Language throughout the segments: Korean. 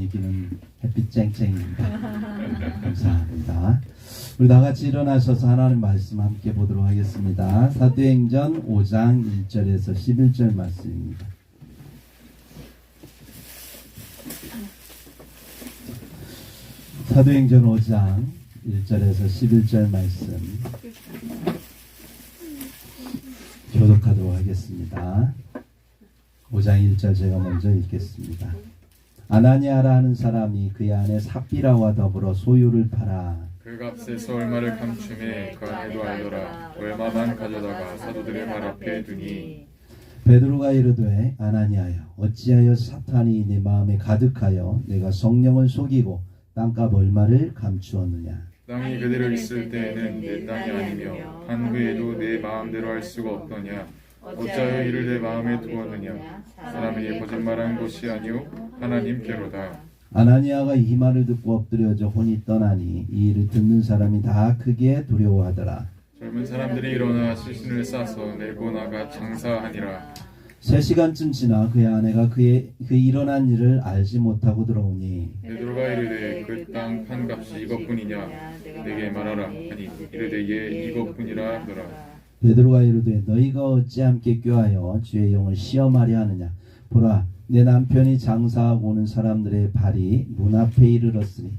분위기는 햇빛 쨍쨍입니다. 감사합니다. 우리 다 같이 일어나셔서 하나님 말씀 함께 보도록 하겠습니다. 사도행전 5장 1절에서 11절 말씀입니다. 사도행전 5장 1절에서 11절 말씀 교독하도록 하겠습니다. 5장 1절 제가 먼저 읽겠습니다. 아나니아라 하는 사람이 그의 아내 삽비라와 더불어 소유를 팔아 그 값에서 얼마를 감춤해 그 아내도 알더라. 얼마만 가져다가 사도들의 발 앞에 두니 베드로가 이르되 아나니아여 어찌하여 사탄이 내 마음에 가득하여 내가 성령을 속이고 땅값 얼마를 감추었느냐. 땅이 그대로 있을 때에는 내 땅이 아니며 한 후에도 내 마음대로 할 수가 없더냐. 어찌하여 이를 내 마음에 두었느냐. 사람이 거짓말한 것이 아니오 하나님께로다. 아나니아가 이 말을 듣고 엎드려져 혼이 떠나니 이 일을 듣는 사람이 다 크게 두려워하더라. 젊은 사람들이 일어나 시신을 싸서 내고 나가 장사하니라. 3시간쯤 지나 그의 아내가 그 일어난 일을 알지 못하고 들어오니 베드로가 이르되 그 땅 판값이 이것뿐이냐 내게 말하라 하니 이르되 예 이것뿐이라 하더라. 베드로가 이르되 너희가 어찌 함께 꾀하여 주의 영을 시험하려 하느냐. 보라 내 남편이 장사하고 오는 사람들의 발이 문 앞에 이르렀으니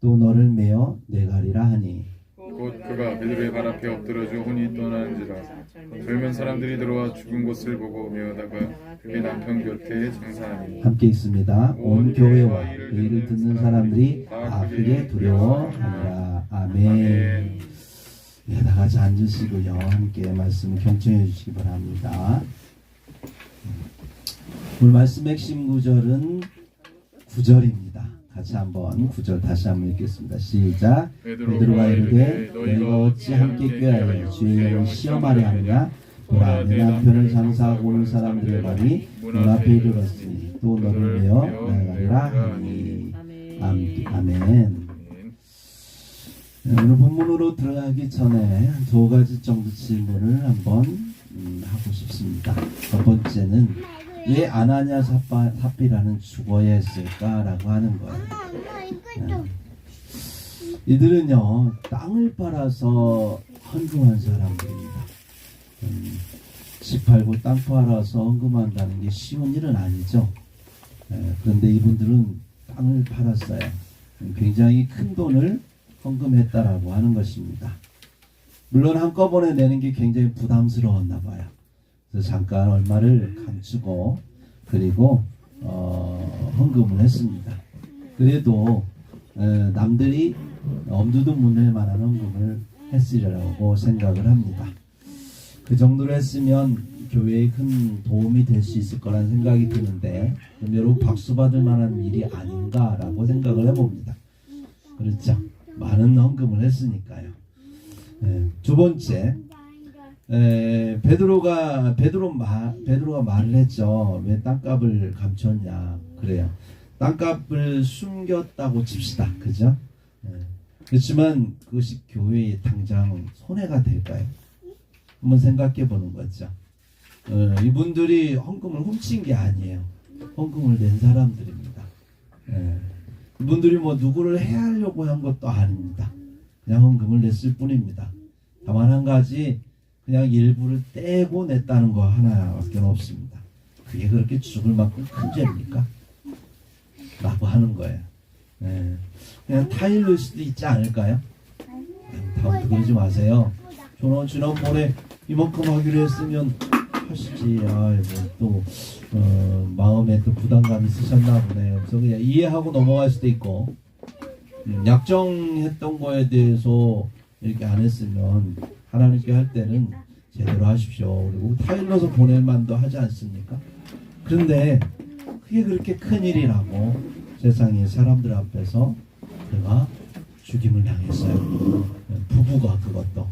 또 너를 메어 내가리라 하니 곧 그가 베드로의 발 앞에 엎드려져 혼이 떠나는지라. 젊은 사람들이 들어와 죽은 곳을 보고 메어다가 그의 남편 곁에 장사하니 함께 있습니다. 온 교회와 그 일을 듣는 사람들이 다 크게 두려워하니라. 아멘. 네, 다 같이 앉으시고요. 함께 말씀을 경청해 주시기 바랍니다. 오늘 말씀 핵심 구절은 9절입니다. 같이 한번 9절 다시 한번 읽겠습니다. 시작. 베드로가 이르되 너희가 어찌 함께 꾀하여 주의 영을 시험하려 하느냐. 보라 내 남편을 장사하고 오는 사람들의 발이 문 앞에 이르렀으니 또 너를 메어 나가리라 하니. 아멘. 오늘 본문으로 들어가기 전에 두 가지 정도 질문을 한번 하고 싶습니다. 첫 번째는 왜 아나니아 삽비라는 죽어야 했을까라고 하는 거예요. 이들은요 땅을 팔아서 헌금한 사람들입니다. 집 팔고 땅 팔아서 헌금한다는 게 쉬운 일은 아니죠. 그런데 이분들은 땅을 팔았어요. 굉장히 큰 돈을 헌금했다라고 하는 것입니다. 물론 한꺼번에 내는 게 굉장히 부담스러웠나 봐요. 그래서 잠깐 얼마를 감추고 그리고 헌금을 했습니다. 그래도 남들이 엄두도 못 낼 만한 헌금을 했으리라고 생각을 합니다. 그 정도로 했으면 교회에 큰 도움이 될 수 있을 거라는 생각이 드는데 여러분 박수 받을 만한 일이 아닌가라고 생각을 해봅니다. 그렇죠? 많은 헌금을 했으니까요. 두 번째, 베드로가 말을 했죠. 왜 땅값을 감췄냐. 그래요. 땅값을 숨겼다고 칩시다. 그죠? 그렇지만 그것이 교회에 당장 손해가 될까요? 한번 생각해 보는 거죠. 이분들이 헌금을 훔친 게 아니에요. 헌금을 낸 사람들입니다. 이분들이 뭐 누구를 해하려고 한 것도 아닙니다. 그냥 헌금을 냈을 뿐입니다. 다만 한 가지 그냥 일부를 떼고 냈다는 거 하나밖에 없습니다. 그게 그렇게 죽을 만큼 큰 죄입니까? 라고 하는 거예요. 그냥 타일일 수도 있지 않을까요? 다음부터 그러지 마세요. 저는 지난번에 이만큼 하기로 했으면 하시지. 또 마음에 또 부담감이 있으셨나 보네요. 그래서 그냥 이해하고 넘어갈 수도 있고 약정했던 거에 대해서 이렇게 안 했으면 하나님께 할 때는 제대로 하십시오. 그리고 타일러서 보낼 만도 하지 않습니까? 그런데 그게 그렇게 큰일이라고 세상의 사람들 앞에서 그가 죽임을 당했어요. 부부가 그것도.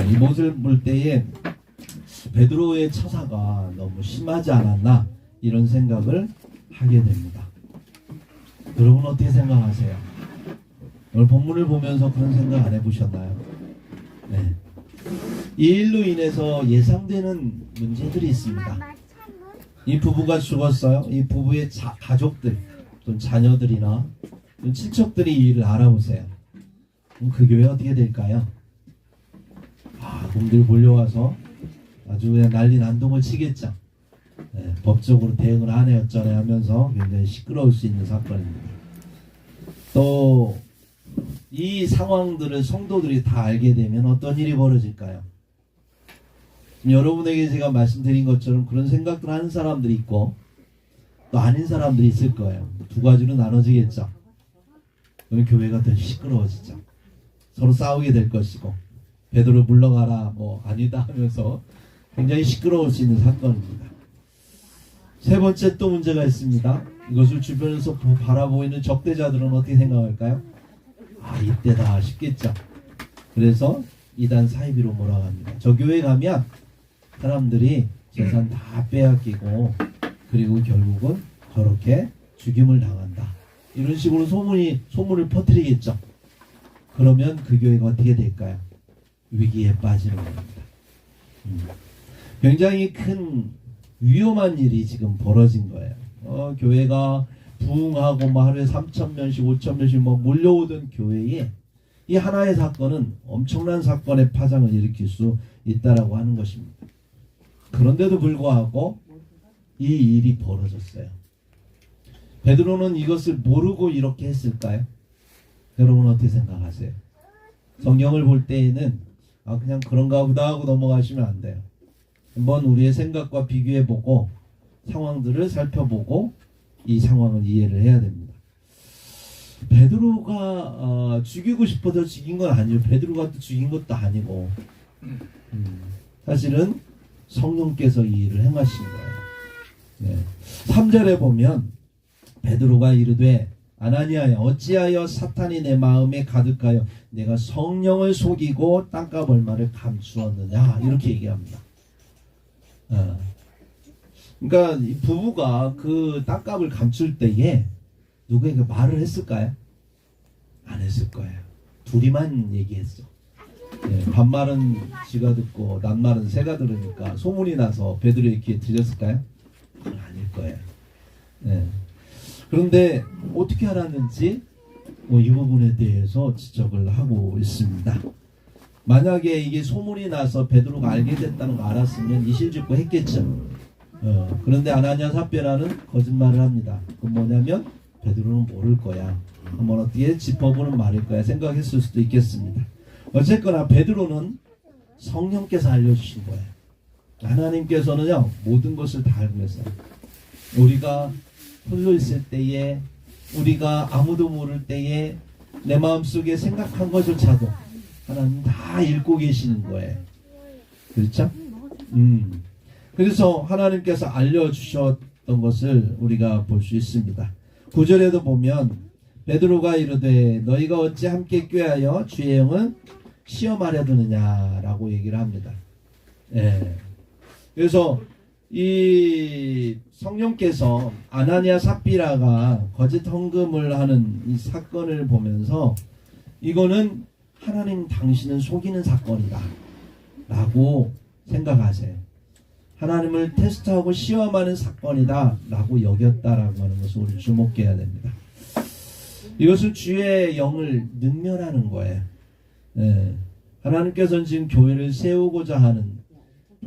이 모습을 볼 때에 베드로의 처사가 너무 심하지 않았나 이런 생각을 하게 됩니다. 여러분 어떻게 생각하세요? 오늘 본문을 보면서 그런 생각 안 해보셨나요? 네. 이 일로 인해서 예상되는 문제들이 있습니다. 이 부부가 죽었어요. 이 부부의 가족들, 또는 자녀들이나 또는 친척들이 이 일을 알아보세요. 그럼 그 교회 어떻게 될까요? 공들 몰려와서 아주 그냥 난리 난동을 치겠죠. 네, 법적으로 대응을 안 해 어쩌네 하면서 굉장히 시끄러울 수 있는 사건입니다. 또 이 상황들을 성도들이 다 알게 되면 어떤 일이 벌어질까요? 여러분에게 제가 말씀드린 것처럼 그런 생각들 하는 사람들이 있고 또 아닌 사람들이 있을 거예요. 두 가지로 나눠지겠죠. 그러면 교회가 더 시끄러워지죠. 서로 싸우게 될 것이고 베드로 물러가라 뭐 아니다 하면서 굉장히 시끄러울 수 있는 사건입니다. 세 번째 또 문제가 있습니다. 이것을 주변에서 바라보고 있는 적대자들은 어떻게 생각할까요? 이때다 싶겠죠. 그래서 이단 사이비로 몰아갑니다. 저 교회 가면 사람들이 재산 다 빼앗기고 그리고 결국은 저렇게 죽임을 당한다. 이런 식으로 소문을 퍼뜨리겠죠. 그러면 그 교회가 어떻게 될까요? 위기에 빠지는 겁니다. 굉장히 큰 위험한 일이 지금 벌어진 거예요. 교회가 부흥하고 하루에 3,000명씩 5,000명씩 몰려오던 교회에 이 하나의 사건은 엄청난 사건의 파장을 일으킬 수 있다라고 하는 것입니다. 그런데도 불구하고 이 일이 벌어졌어요. 베드로는 이것을 모르고 이렇게 했을까요? 여러분 어떻게 생각하세요? 성경을 볼 때에는 그냥 그런가 보다 하고 넘어가시면 안 돼요. 한번 우리의 생각과 비교해보고 상황들을 살펴보고 이 상황을 이해를 해야 됩니다. 베드로가 죽이고 싶어서 죽인 건 아니에요. 베드로가 또 죽인 것도 아니고 사실은 성령께서 이 일을 행하신 거예요. 네. 3절에 보면 베드로가 이르되 아나니아야 어찌하여 사탄이 내 마음에 가득하여 내가 성령을 속이고 땅값 얼마를 감추었느냐 이렇게 얘기합니다. 그러니까 이 부부가 그 땅값을 감출 때에 누구에게 말을 했을까요? 안 했을 거예요. 둘이만 얘기했어. 네, 반말은 쥐가 듣고 낱말은 새가 들으니까 소문이 나서 베드로의 귀에 들렸을까요? 그건 아닐 거예요. 네. 그런데 어떻게 알았는지 이 부분에 대해서 지적을 하고 있습니다. 만약에 이게 소문이 나서 베드로가 알게 됐다는 거 알았으면 이실직고 했겠죠. 그런데 아나니아 삽비라는 거짓말을 합니다. 그건 뭐냐면 베드로는 모를 거야. 한번 어떻게 짚어보는 말일 거야 생각했을 수도 있겠습니다. 어쨌거나 베드로는 성령께서 알려주신 거예요. 하나님께서는요 모든 것을 다 알고 계세요. 우리가 홀로 있을 때에 우리가 아무도 모를 때에 내 마음속에 생각한 것조차도 하나님 다 읽고 계시는 거예요. 그렇죠? 그래서 하나님께서 알려주셨던 것을 우리가 볼 수 있습니다. 9절에도 보면 베드로가 이르되 너희가 어찌 함께 꾀하여 주의 영은 시험하려 드느냐라고 얘기를 합니다. 예. 그래서 이 성령께서 아나니아 삽비라가 거짓 헌금을 하는 이 사건을 보면서 이거는 하나님 당신은 속이는 사건이다 라고 생각하세요. 하나님을 테스트하고 시험하는 사건이다 라고 여겼다라고 하는 것을 우리 주목해야 됩니다. 이것은 주의 영을 능멸하는 거예요. 예. 하나님께서는 지금 교회를 세우고자 하는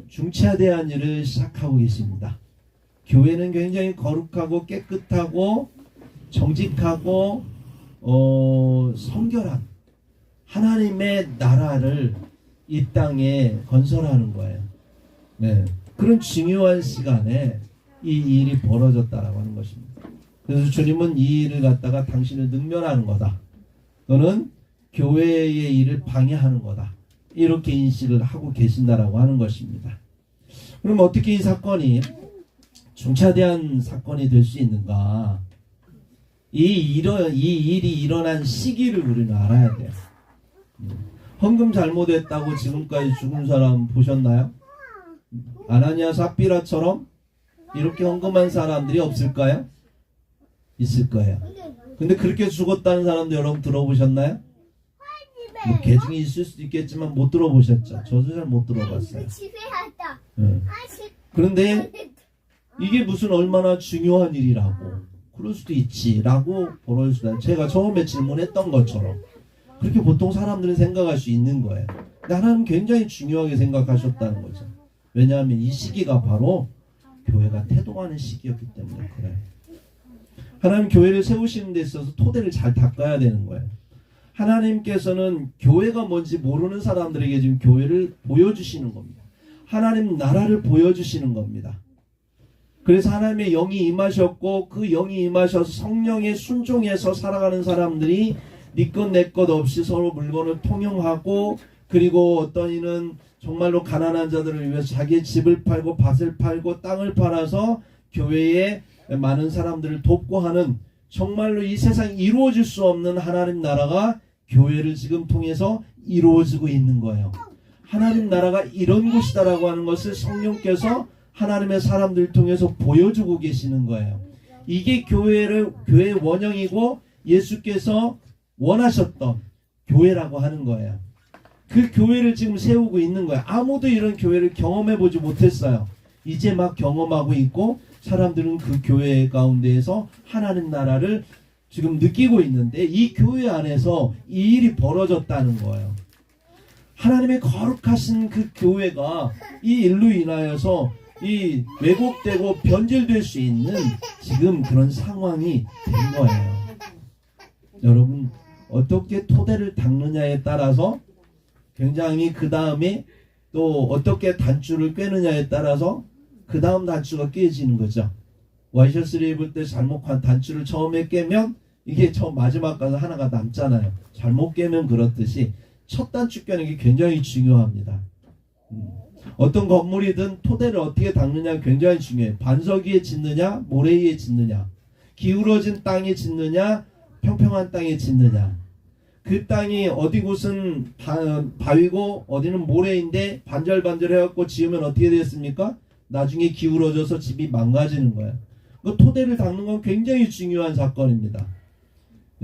중차대한 일을 시작하고 계십니다. 교회는 굉장히 거룩하고 깨끗하고 정직하고 성결한 하나님의 나라를 이 땅에 건설하는 거예요. 네. 그런 중요한 시간에 이 일이 벌어졌다라고 하는 것입니다. 그래서 주님은 이 일을 갖다가 당신을 능멸하는 거다. 너는 교회의 일을 방해하는 거다. 이렇게 인식을 하고 계신다라고 하는 것입니다. 그럼 어떻게 이 사건이 중차대한 사건이 될 수 있는가? 이 일이 일어난 시기를 우리는 알아야 돼요. 헌금 잘못했다고 지금까지 죽은 사람 보셨나요? 아나니아 삽비라처럼 이렇게 헌금한 사람들이 없을까요? 있을 거예요. 근데 그렇게 죽었다는 사람도 여러분 들어보셨나요? 뭐 개중에 있을 수도 있겠지만 못 들어보셨죠? 저도 잘 못 들어봤어요. 네. 그런데 이게 무슨 얼마나 중요한 일이라고 그럴 수도 있지라고 보럴 수도 있다. 제가 처음에 질문했던 것처럼 그렇게 보통 사람들은 생각할 수 있는 거예요. 근데 하나님은 굉장히 중요하게 생각하셨다는 거죠. 왜냐하면 이 시기가 바로 교회가 태동하는 시기였기 때문에 그래요. 하나님 교회를 세우시는 데 있어서 토대를 잘 닦아야 되는 거예요. 하나님께서는 교회가 뭔지 모르는 사람들에게 지금 교회를 보여주시는 겁니다. 하나님 나라를 보여주시는 겁니다. 그래서 하나님의 영이 임하셨고 그 영이 임하셔서 성령에 순종해서 살아가는 사람들이 네 것 내 것 없이 서로 물건을 통용하고, 그리고 어떤 이는 정말로 가난한 자들을 위해서 자기의 집을 팔고 밭을 팔고 땅을 팔아서 교회에 많은 사람들을 돕고 하는, 정말로 이 세상에 이루어질 수 없는 하나님 나라가 교회를 지금 통해서 이루어지고 있는 거예요. 하나님 나라가 이런 곳이다라고 하는 것을 성령께서 하나님의 사람들을 통해서 보여주고 계시는 거예요. 이게 교회의 원형이고 예수께서 원하셨던 교회라고 하는 거예요. 그 교회를 지금 세우고 있는 거예요. 아무도 이런 교회를 경험해 보지 못했어요. 이제 막 경험하고 있고 사람들은 그 교회 가운데에서 하나님 나라를 지금 느끼고 있는데, 이 교회 안에서 이 일이 벌어졌다는 거예요. 하나님의 거룩하신 그 교회가 이 일로 인하여서 이 왜곡되고 변질될 수 있는 지금 그런 상황이 된 거예요. 여러분, 어떻게 토대를 닦느냐에 따라서 굉장히 그 다음에 또 어떻게 단추를 꿰느냐에 따라서 그 다음 단추가 깨지는 거죠. 와이셔츠를 입을 때 잘못한 단추를 처음에 깨면 이게 처음 마지막 가서 하나가 남잖아요. 잘못 깨면 그렇듯이 첫 단추 깨는 게 굉장히 중요합니다. 어떤 건물이든 토대를 어떻게 닦느냐 굉장히 중요해요. 반석 위에 짓느냐 모래 위에 짓느냐, 기울어진 땅에 짓느냐 평평한 땅에 짓느냐, 그 땅이 어디 곳은 바위고 어디는 모래인데 반절반절 해갖고 지으면 어떻게 되겠습니까? 나중에 기울어져서 집이 망가지는 거예요. 그 토대를 닦는 건 굉장히 중요한 사건입니다.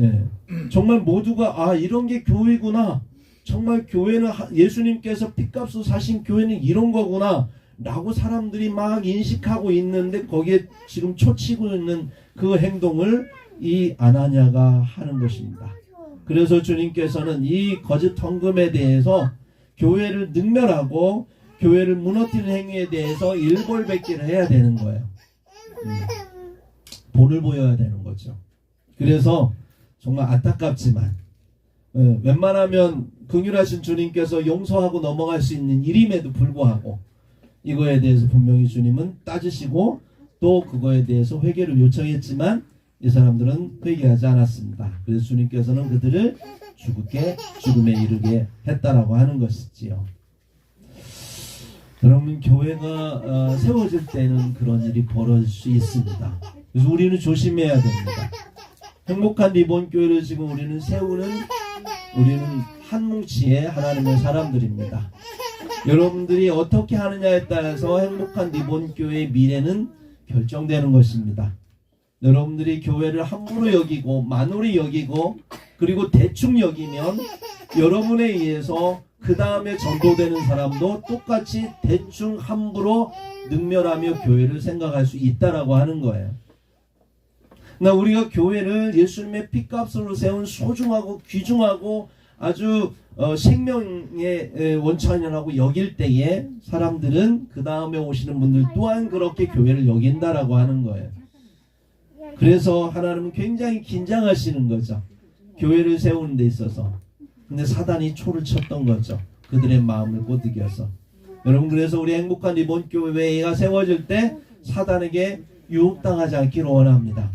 예. 정말 모두가 이런 게 교회구나, 정말 교회는 예수님께서 핏값으로 사신 교회는 이런 거구나 라고 사람들이 막 인식하고 있는데, 거기에 지금 초치고 있는 그 행동을 이 아나니아가 하는 것입니다. 그래서 주님께서는 이 거짓 헌금에 대해서 교회를 능멸하고 교회를 무너뜨리는 행위에 대해서 일벌백계를 해야 되는 거예요. 본을 보여야 되는 거죠. 그래서 정말 안타깝지만 웬만하면 긍휼하신 주님께서 용서하고 넘어갈 수 있는 일임에도 불구하고 이거에 대해서 분명히 주님은 따지시고 또 그거에 대해서 회개를 요청했지만 이 사람들은 회개하지 않았습니다. 그래서 주님께서는 그들을 죽음에 이르게 했다라고 하는 것이지요. 여러분, 교회가 세워질 때는 그런 일이 벌어질 수 있습니다. 그래서 우리는 조심해야 됩니다. 행복한 리본 교회를 지금 우리는 우리는 한 뭉치의 하나님의 사람들입니다. 여러분들이 어떻게 하느냐에 따라서 행복한 리본 교회의 미래는 결정되는 것입니다. 여러분들이 교회를 함부로 여기고 만홀히 여기고 그리고 대충 여기면 여러분에 의해서 그 다음에 전도되는 사람도 똑같이 대충 함부로 능멸하며 교회를 생각할 수 있다라고 하는 거예요. 그러나 우리가 교회를 예수님의 핏값으로 세운 소중하고 귀중하고 아주 생명의 원천이라고 여길 때에 사람들은 그 다음에 오시는 분들 또한 그렇게 교회를 여긴다라고 하는 거예요. 그래서 하나님은 굉장히 긴장하시는 거죠. 교회를 세우는 데 있어서. 근데 사단이 초를 쳤던 거죠. 그들의 마음을 꼬드겨서. 여러분, 그래서 우리 행복한 리본 교회가 세워질 때 사단에게 유혹당하지 않기를 원합니다.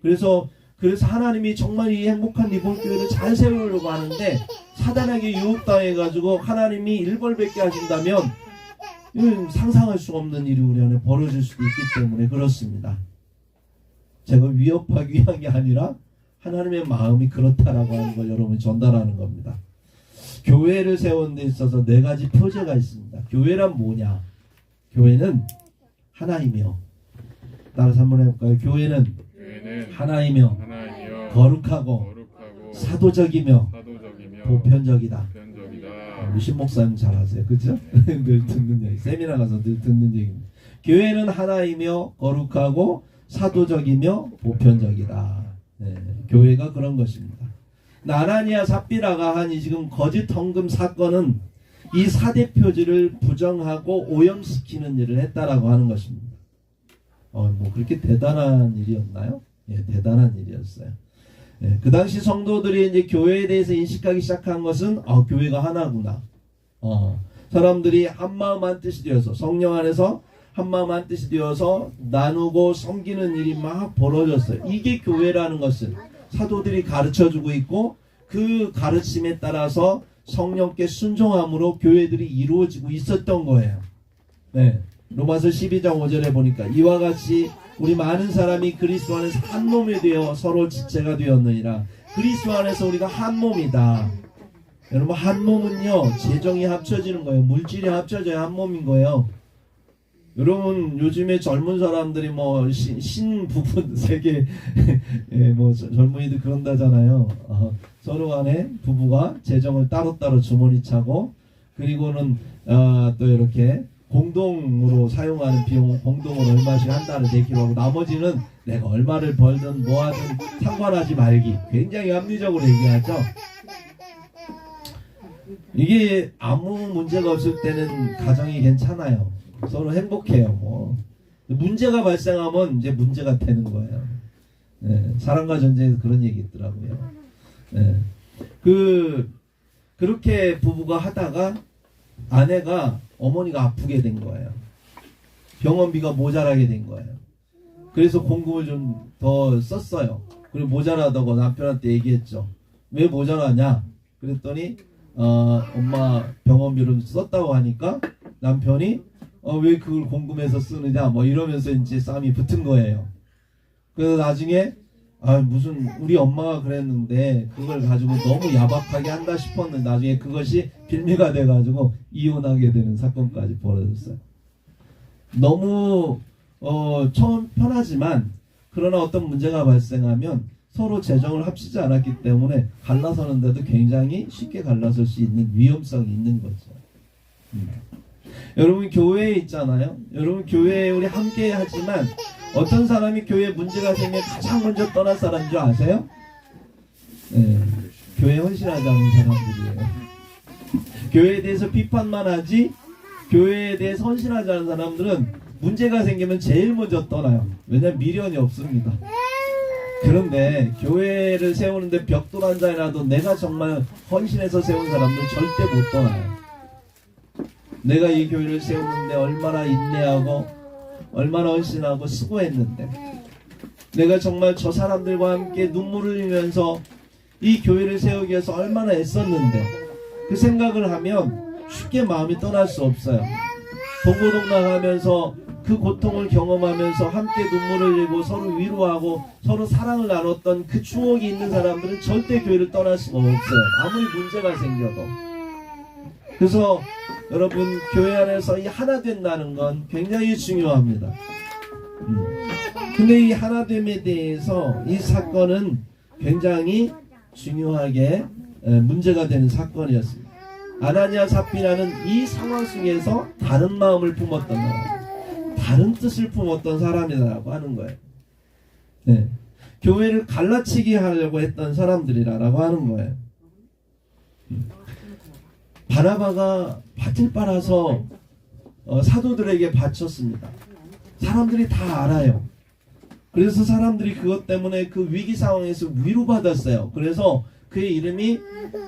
그래서 하나님이 정말 이 행복한 리본 교회를 잘 세우려고 하는데 사단에게 유혹당해가지고 하나님이 일벌백계 하신다면 이건 상상할 수 없는 일이 우리 안에 벌어질 수도 있기 때문에 그렇습니다. 제가 위협하기 위한 게 아니라 하나님의 마음이 그렇다라고 하는 걸 여러분이 전달하는 겁니다. 교회를 세우는 데 있어서 4가지 표제가 있습니다. 교회란 뭐냐? 교회는 하나이며, 따라서 한번 해볼까요? 교회는 하나이며 거룩하고 사도적이며 보편적이다. 우리 신목사님 잘 아세요, 그죠? 늘 듣는 얘기, 세미나 가서 늘 듣는 얘기입니다. 교회는 하나이며 거룩하고 사도적이며 보편적이다. 네, 교회가 그런 것입니다. 아나니아 삽비라가 한 이 지금 거짓 헌금 사건은 이 사대표지를 부정하고 오염시키는 일을 했다라고 하는 것입니다. 뭐 그렇게 대단한 일이었나요? 예, 대단한 일이었어요. 예, 그 당시 성도들이 이제 교회에 대해서 인식하기 시작한 것은 교회가 하나구나. 사람들이 한 마음 한 뜻이 되어서 성령 안에서 한 마음 한 뜻이 되어서 나누고 섬기는 일이 막 벌어졌어요. 이게 교회라는 것을 사도들이 가르쳐주고 있고 그 가르침에 따라서 성령께 순종함으로 교회들이 이루어지고 있었던 거예요. 네. 로마서 12장 5절에 보니까 이와 같이 우리 많은 사람이 그리스도 안에서 한 몸이 되어 서로 지체가 되었느니라. 그리스도 안에서 우리가 한 몸이다. 여러분 한 몸은요 재정이 합쳐지는 거예요. 물질이 합쳐져야 한 몸인 거예요. 여러분 요즘에 젊은 사람들이 뭐 신부부 세계 뭐 젊은이들 그런다잖아요. 서로 간에 부부가 재정을 따로따로 주머니 차고 그리고는 또 이렇게 공동으로 사용하는 비용은 공동으로 얼마씩 한 달에 내기로 하고 나머지는 내가 얼마를 벌든 뭐하든 상관하지 말기. 굉장히 합리적으로 얘기하죠. 이게 아무 문제가 없을 때는 가정이 괜찮아요. 서로 행복해요. 뭐 문제가 발생하면 이제 문제가 되는 거예요. 네, 사랑과 전쟁에서 그런 얘기 있더라고요. 네, 그렇게 부부가 하다가 아내가 어머니가 아프게 된 거예요. 병원비가 모자라게 된 거예요. 그래서 공금을 좀 더 썼어요. 그리고 모자라다고 남편한테 얘기했죠. 왜 모자라냐? 그랬더니 엄마 병원비를 썼다고 하니까 남편이 왜 그걸 공금해서 쓰느냐 뭐 이러면서 이제 싸움이 붙은 거예요. 그래서 나중에 무슨 우리 엄마가 그랬는데 그걸 가지고 너무 야박하게 한다 싶었는데 나중에 그것이 빌미가 돼가지고 이혼하게 되는 사건까지 벌어졌어요. 너무 처음 편하지만 그러나 어떤 문제가 발생하면 서로 재정을 합치지 않았기 때문에 갈라서는데도 굉장히 쉽게 갈라설 수 있는 위험성이 있는 거죠. 여러분 교회에 있잖아요. 여러분 교회에 우리 함께 하지만 어떤 사람이 교회에 문제가 생기면 가장 먼저 떠날 사람인 줄 아세요? 네, 교회에 헌신하지 않은 사람들이에요. 교회에 대해서 비판만 하지 교회에 대해서 헌신하지 않은 사람들은 문제가 생기면 제일 먼저 떠나요. 왜냐하면 미련이 없습니다. 그런데 교회를 세우는데 벽돌 한 잔이라도 내가 정말 헌신해서 세운 사람들 절대 못 떠나요. 내가 이 교회를 세우는데 얼마나 인내하고 얼마나 헌신하고 수고했는데 내가 정말 저 사람들과 함께 눈물을 흘리면서 이 교회를 세우기 위해서 얼마나 애썼는데 그 생각을 하면 쉽게 마음이 떠날 수 없어요. 동고동락하면서 그 고통을 경험하면서 함께 눈물을 흘리고 서로 위로하고 서로 사랑을 나눴던 그 추억이 있는 사람들은 절대 교회를 떠날 수가 없어요. 아무리 문제가 생겨도. 그래서 여러분 교회 안에서 이 하나 된다는 건 굉장히 중요합니다. 근데 이 하나됨에 대해서 이 사건은 굉장히 중요하게 문제가 되는 사건이었습니다. 아나니아 삽비라는 이 상황 속에서 다른 마음을 품었던 사람, 다른 뜻을 품었던 사람이라고 하는 거예요. 네. 교회를 갈라치게 하려고 했던 사람들이라고 하는 거예요. 바나바가 밭을 빨아서 사도들에게 바쳤습니다. 사람들이 다 알아요. 그래서 사람들이 그것 때문에 그 위기 상황에서 위로받았어요. 그래서 그의 이름이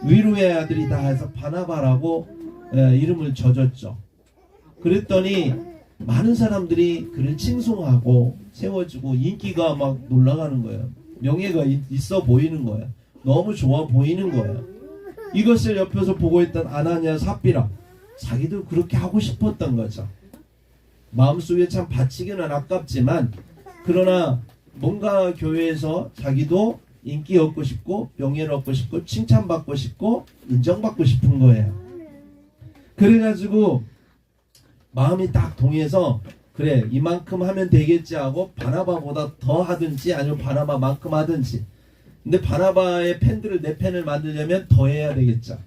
위로의 아들이다 해서 바나바라고 이름을 져줬죠. 그랬더니 많은 사람들이 그를 칭송하고 세워주고 인기가 막 올라가는 거예요. 명예가 있어 보이는 거예요. 너무 좋아 보이는 거예요. 이것을 옆에서 보고 있던 아나니아 삽비라 자기도 그렇게 하고 싶었던 거죠. 마음속에 참 바치기는 아깝지만 그러나 뭔가 교회에서 자기도 인기 얻고 싶고 명예를 얻고 싶고 칭찬받고 싶고 인정받고 싶은 거예요. 그래가지고 마음이 딱 동해서 그래 이만큼 하면 되겠지 하고 바나바보다 더 하든지 아니면 바나바만큼 하든지. 근데 바나바의 팬들을 내 팬을 만들려면 더 해야 되겠죠.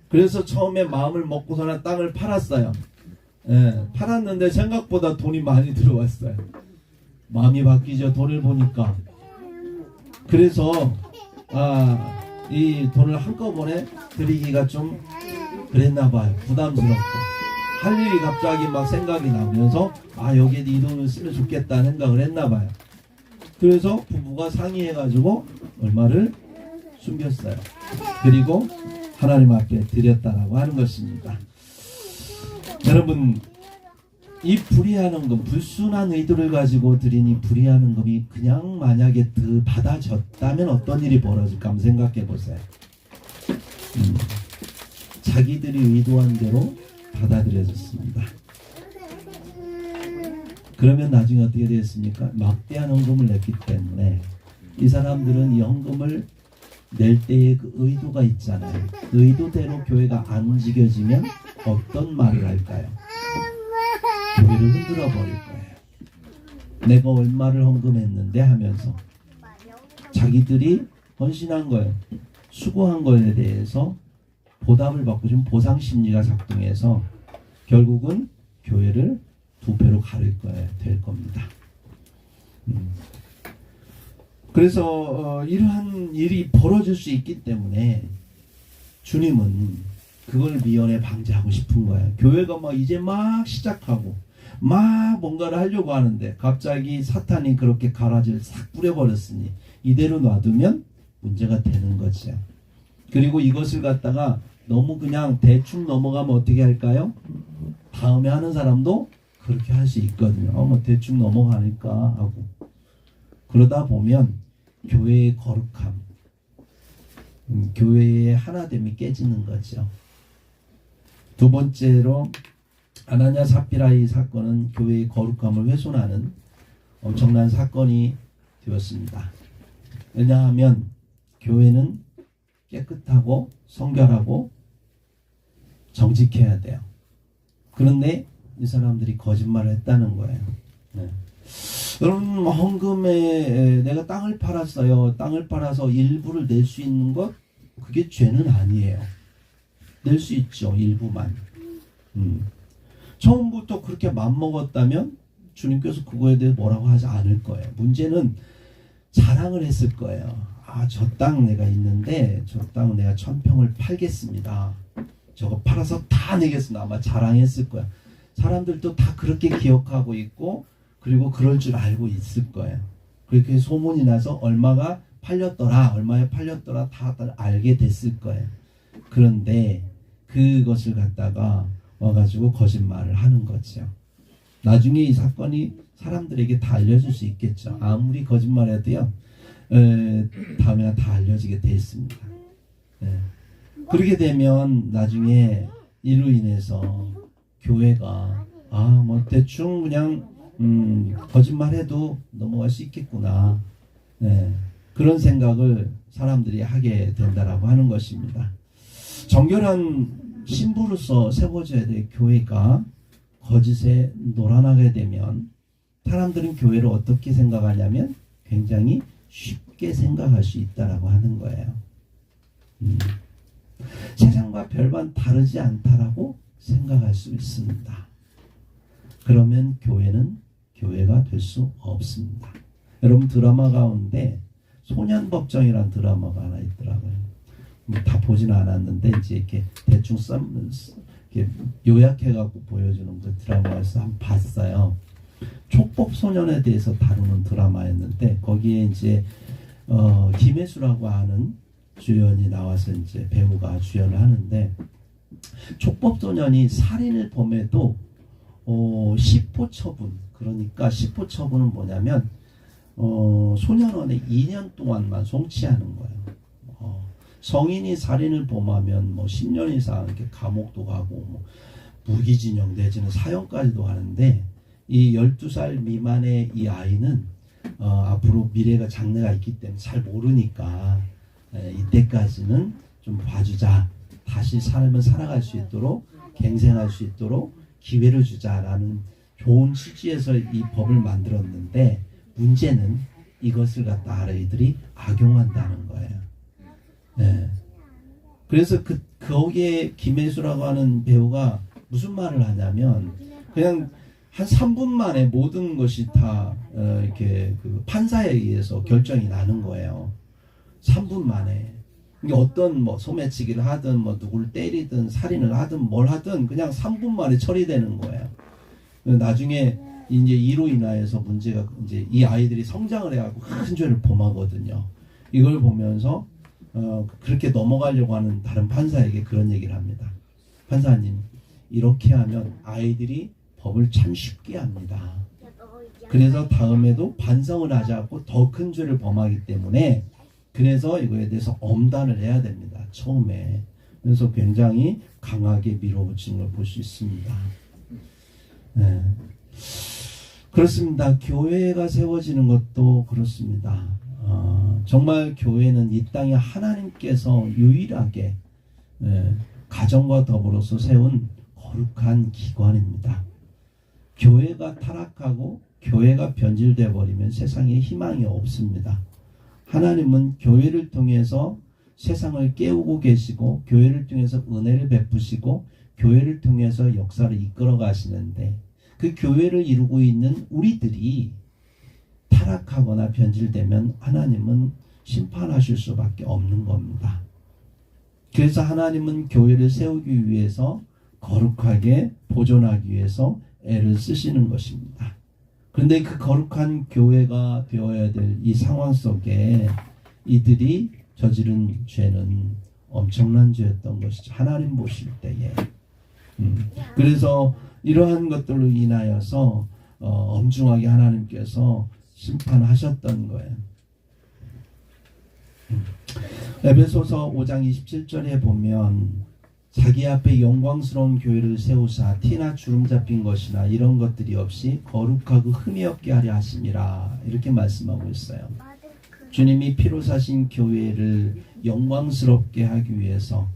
그래서 처음에 마음을 먹고서는 땅을 팔았어요. 팔았는데 생각보다 돈이 많이 들어왔어요. 마음이 바뀌죠. 돈을 보니까. 그래서 이 돈을 한꺼번에 드리기가 좀 그랬나 봐요. 부담스럽고 할 일이 갑자기 막 생각이 나면서 여기에 이 돈을 쓰면 좋겠다는 생각을 했나 봐요. 그래서 부부가 상의해가지고 얼마를 숨겼어요. 그리고 하나님 앞에 드렸다라고 하는 것입니다. 여러분, 이 불의한 헌금, 불순한 의도를 가지고 드린 이 불의한 헌금이 그냥 만약에 받아졌다면 어떤 일이 벌어질까 한번 생각해 보세요. 자기들이 의도한 대로 받아들여졌습니다. 그러면 나중에 어떻게 되었습니까? 막대한 헌금을 냈기 때문에 이 사람들은 이 헌금을 낼 때의 그 의도가 있잖아요. 의도대로 교회가 안 움직여지면 어떤 말을 할까요? 교회를 흔들어 버릴 거예요. 내가 얼마를 헌금했는데 하면서 자기들이 헌신한 거예요. 수고한 거에 대해서 보답을 받고 좀 보상 심리가 작동해서 결국은 교회를 두 배로 가릴 거예요. 될 겁니다. 그래서 이러한 일이 벌어질 수 있기 때문에 주님은 그걸 미연에 방지하고 싶은 거예요. 교회가 이제 막 시작하고 막 뭔가를 하려고 하는데 갑자기 사탄이 그렇게 가라지를 싹 뿌려버렸으니 이대로 놔두면 문제가 되는 거죠. 그리고 이것을 갖다가 너무 그냥 대충 넘어가면 어떻게 할까요? 다음에 하는 사람도 그렇게 할 수 있거든요. 대충 넘어가니까 하고. 그러다 보면 교회의 거룩함, 교회의 하나됨이 깨지는 거죠. 두 번째로 아나니아 삽비라의 사건은 교회의 거룩함을 훼손하는 엄청난 사건이 되었습니다. 왜냐하면 교회는 깨끗하고 성결하고 정직해야 돼요. 그런데 이 사람들이 거짓말을 했다는 거예요. 네. 여러분, 헌금에 내가 땅을 팔았어요. 땅을 팔아서 일부를 낼 수 있는 것, 그게 죄는 아니에요. 낼 수 있죠. 일부만. 처음부터 그렇게 맘먹었다면 주님께서 그거에 대해 뭐라고 하지 않을 거예요. 문제는 자랑을 했을 거예요. 저 땅 내가 있는데 저 땅 내가 1000평을 팔겠습니다. 저거 팔아서 다 내겠습니다. 아마 자랑했을 거야. 사람들도 다 그렇게 기억하고 있고 그리고 그럴 줄 알고 있을 거예요. 그렇게 소문이 나서 얼마에 팔렸더라 다 알게 됐을 거예요. 그런데 그것을 갖다가 와가지고 거짓말을 하는 거죠. 나중에 이 사건이 사람들에게 다 알려질 수 있겠죠. 아무리 거짓말해도요, 다음에 다 알려지게 돼 있습니다. 그렇게 되면 나중에 이로 인해서 교회가 대충 그냥 거짓말해도 넘어갈 수 있겠구나. 그런 생각을 사람들이 하게 된다라고 하는 것입니다. 정결한 신부로서 세워져야 될 교회가 거짓에 놀아나게 되면 사람들은 교회를 어떻게 생각하냐면 굉장히 쉽게 생각할 수 있다라고 하는 거예요. 세상과 별반 다르지 않다라고 생각할 수 있습니다. 그러면 교회는 교회가 될 수 없습니다. 여러분, 드라마 가운데 소년법정이라는 드라마가 하나 있더라고요. 다 보지는 않았는데 이제 이렇게 대충 이렇게 요약해갖고 보여주는 그 드라마에서 한번 봤어요. 촉법 소년에 대해서 다루는 드라마였는데 거기에 이제 김혜수라고 하는 주연이 나와서 이제 배우가 주연을 하는데 촉법 소년이 살인을 범해도 10호 처분, 그러니까 10호 처분은 뭐냐면 소년원에 2년 동안만 송치하는 거예요. 성인이 살인을 범하면 10년 이상 이렇게 감옥도 가고 무기징역 내지는 사형까지도 하는데 이 12살 미만의 이 아이는 앞으로 미래가 장래가 있기 때문에 잘 모르니까 이때까지는 좀 봐주자. 다시 삶을 살아갈 수 있도록 갱생할 수 있도록 기회를 주자라는 좋은 취지에서 이 법을 만들었는데 문제는 이것을 갖다 아이들이 악용한다는 거예요. 그래서 거기에 김혜수라고 하는 배우가 무슨 말을 하냐면 그냥 한 3분 만에 모든 것이 다 이렇게 그 판사에 의해서 결정이 나는 거예요. 3분 만에. 이게 어떤 뭐 소매치기를 하든 뭐 누구를 때리든 살인을 하든 뭘 하든 그냥 3분 만에 처리되는 거예요. 나중에 이제 이로 인하여서 문제가 이제 이 아이들이 성장을 해갖고 큰 죄를 범하거든요. 이걸 보면서 그렇게 넘어가려고 하는 다른 판사에게 그런 얘기를 합니다. 판사님, 이렇게 하면 아이들이 법을 참 쉽게 합니다. 그래서 다음에도 반성을 하지 않고 더 큰 죄를 범하기 때문에 그래서 이거에 대해서 엄단을 해야 됩니다. 처음에. 그래서 굉장히 강하게 밀어붙이는 걸 볼 수 있습니다. 네. 그렇습니다. 교회가 세워지는 것도 그렇습니다. 정말 교회는 이 땅에 하나님께서 유일하게 가정과 더불어서 세운 거룩한 기관입니다. 교회가 타락하고 교회가 변질되어 버리면 세상에 희망이 없습니다. 하나님은 교회를 통해서 세상을 깨우고 계시고 교회를 통해서 은혜를 베푸시고 교회를 통해서 역사를 이끌어 가시는데 그 교회를 이루고 있는 우리들이 타락하거나 변질되면 하나님은 심판하실 수밖에 없는 겁니다. 그래서 하나님은 교회를 세우기 위해서 거룩하게 보존하기 위해서 애를 쓰시는 것입니다. 그런데 그 거룩한 교회가 되어야 될 이 상황 속에 이들이 저지른 죄는 엄청난 죄였던 것이죠. 하나님 보실 때에. 그래서 이러한 것들로 인하여서 엄중하게 하나님께서 심판하셨던 거예요. 에베소서 5장 27절에 보면 자기 앞에 영광스러운 교회를 세우사 티나 주름 잡힌 것이나 이런 것들이 없이 거룩하고 흠이 없게 하려 하심이라 이렇게 말씀하고 있어요. 주님이 피로 사신 교회를 영광스럽게 하기 위해서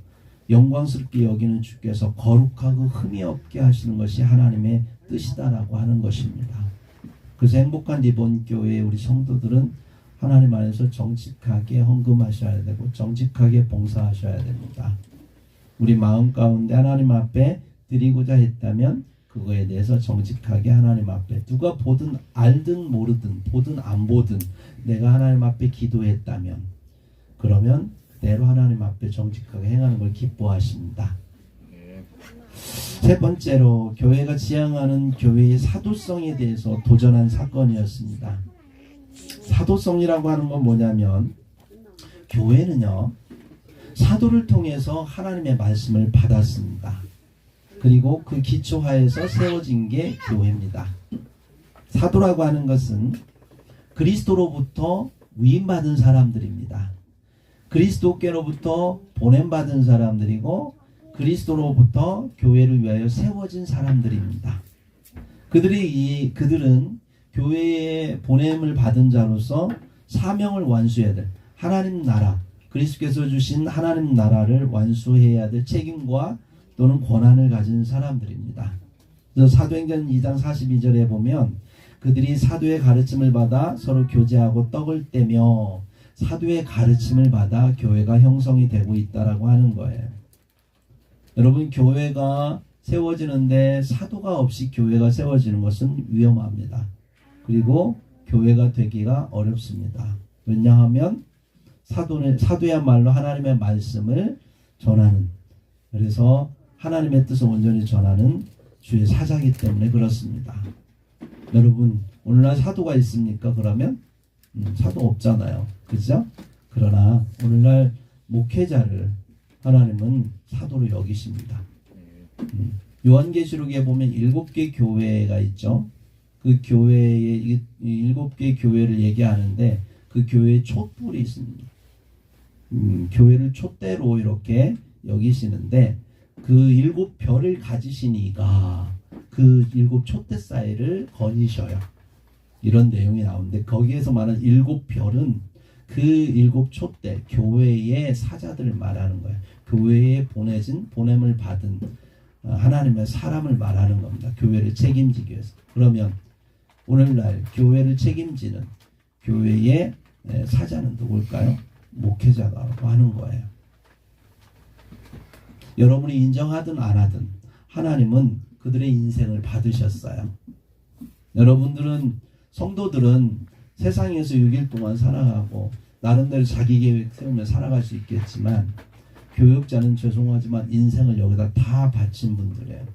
영광스럽게 여기는 주께서 거룩하고 흠이 없게 하시는 것이 하나님의 뜻이다라고 하는 것입니다. 그래서 행복한 리본 교회의 우리 성도들은 하나님 안에서 정직하게 헌금하셔야 되고 정직하게 봉사하셔야 됩니다. 우리 마음 가운데 하나님 앞에 드리고자 했다면 그거에 대해서 정직하게 하나님 앞에 누가 보든 알든 모르든 보든 안 보든 내가 하나님 앞에 기도했다면 그러면 그대로 하나님 앞에 정직하게 행하는 걸 기뻐하십니다. 세 번째로 교회가 지향하는 교회의 사도성에 대해서 도전한 사건이었습니다. 사도성이라고 하는 건 뭐냐면 교회는요 사도를 통해서 하나님의 말씀을 받았습니다. 그리고 그 기초하에서 세워진 게 교회입니다. 사도라고 하는 것은 그리스도로부터 위임받은 사람들입니다. 그리스도께로부터 보냄받은 사람들이고 그리스도로부터 교회를 위하여 세워진 사람들입니다. 그들은 교회에 보냄을 받은 자로서 사명을 완수해야 될 하나님 나라 그리스도께서 주신 하나님 나라를 완수해야 될 책임과 또는 권한을 가진 사람들입니다. 그래서 사도행전 2장 42절에 보면 그들이 사도의 가르침을 받아 서로 교제하고 떡을 떼며 사도의 가르침을 받아 교회가 형성이 되고 있다라고 하는 거예요. 여러분 교회가 세워지는데 사도가 없이 교회가 세워지는 것은 위험합니다. 그리고 교회가 되기가 어렵습니다. 왜냐하면 사도야말로 하나님의 말씀을 전하는 그래서 하나님의 뜻을 온전히 전하는 주의 사자이기 때문에 그렇습니다. 여러분 오늘날 사도가 있습니까? 그러면 사도 없잖아요. 그죠? 그러나 오늘날 목회자를 하나님은 사도로 여기십니다. 요한계시록에 보면 7개 교회가 있죠. 그 교회의 7개 교회를 얘기하는데 그 교회에 촛불이 있습니다. 교회를 촛대로 이렇게 여기시는데 그 7별을 가지신 이가 그 7 촛대 사이를 거니셔요. 이런 내용이 나오는데 거기에서 말하는 7별은 그 7 촛대 교회의 사자들을 말하는 거예요. 교회에 보냄을 받은 하나님의 사람을 말하는 겁니다. 교회를 책임지기 위해서. 그러면 오늘날 교회를 책임지는 교회의 사자는 누굴까요? 목회자라고 하는 거예요. 여러분이 인정하든 안 하든 하나님은 그들의 인생을 받으셨어요. 여러분들은 성도들은 세상에서 6일 동안 살아가고 나름대로 자기 계획 세우며 살아갈 수 있겠지만 교역자는 죄송하지만 인생을 여기다 다 바친 분들이에요.